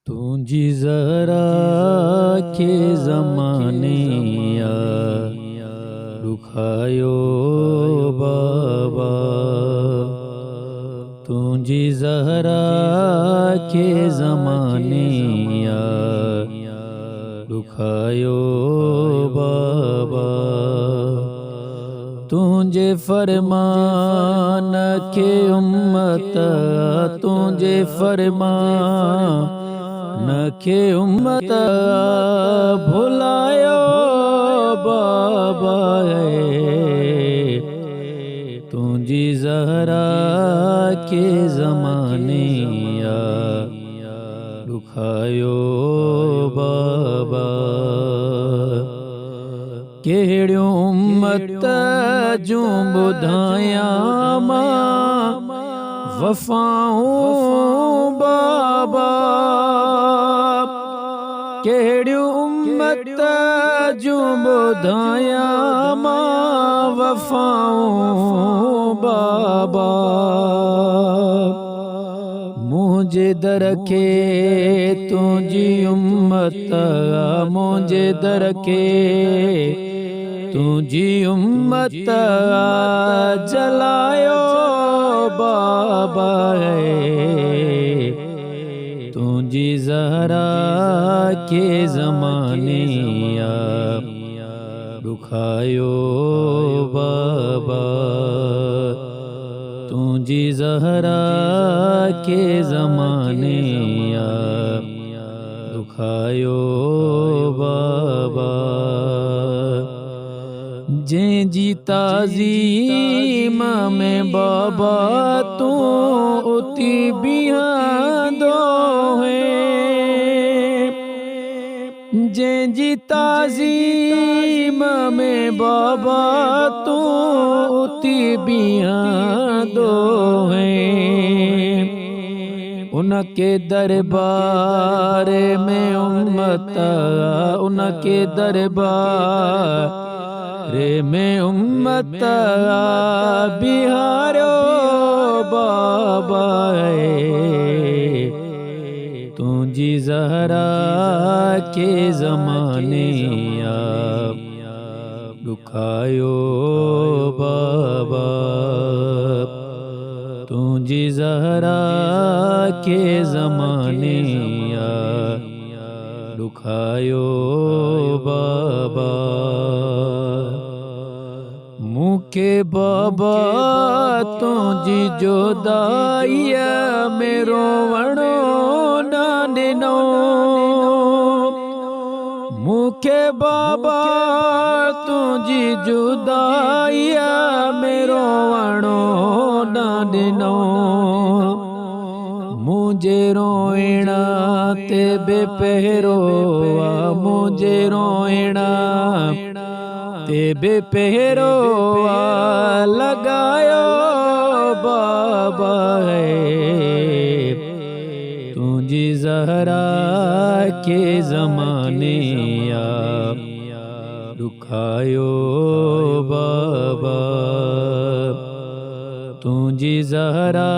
तुझी जरा के जमाने रुखायो बाबा। तुझी जरा के जमाने रुखायो बाबा। तुझे फरमान के उम्मत, तुझे फरमान के उम्मत भुलायो बाबा। तुझी जहरा के जमाने रुखायो बाबा। केड़ियों उम्मत जूं बुधाया मां वफाऊं बाबा। केड़ियों उम्मत जूं बुधाया मां वफाऊं बाबा। मुझे दरके तुझी उम्मत, मुझे दरके तुझी उम्मत जलायो बाबा। तुझी जहरा के जमाने रुखायो बाबा। तुझी जहरा के जमाने रुखायो बाबा। जे जी ताज़ीम में बाबा तू उती बिहादो है। जे जी ताज़ीम में बाबा तू उती बिहादो है। उनके दरबार में उम्मत, उनके दरबार रे में उम्मत बिहारो बाबा। तुझी जहरा के जमाने रुखायो बाबा। तुझी जहरा के जमाने रुखायो बाबा। मुके बाबा तुझी जोदाइया मेरो वणो नानो। मुके बाबा तुझी जुदाइया मेरो वणो नानो। मुझे रोइणा ते बेपहरो, मुझे रोइणा ते बेपहरो लगायो बाबा। तुझी जहरा के जमाने रुखायो बाबा। तुझी जहरा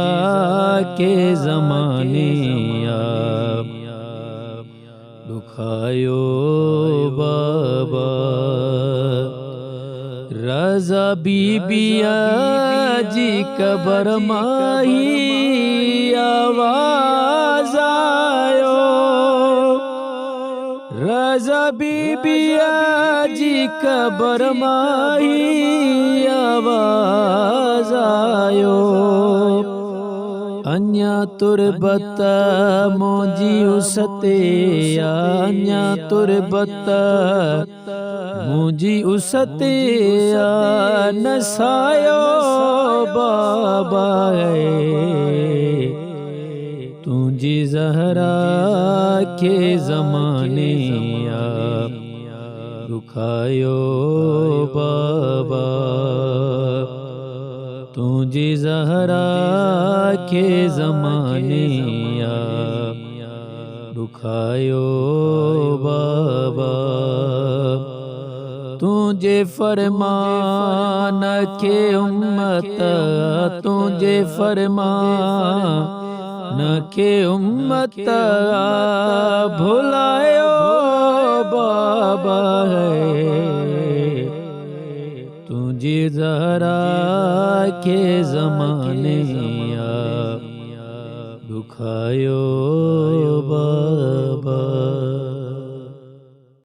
के जमाने रुखायो बाबा। रज़ा बीबिया जी कबर माही आवाज आयो। रज़ा बीबिया जी कबर माही आवाज आयो। अन्या तुरबत मोजी उसते, अन्या तुरबत मुझी उसते नसायो बाबा। तुझी जहरा के जमाने रुखायो बाबा। तुझी जहरा के जमाने रुखायो बाबा। तुझे फरमान के उम्मत, तुझे फरमान न के उम्मत भुलायो बाबा है, तुझे ज़हरा के ज़माने दुखायो बाबा।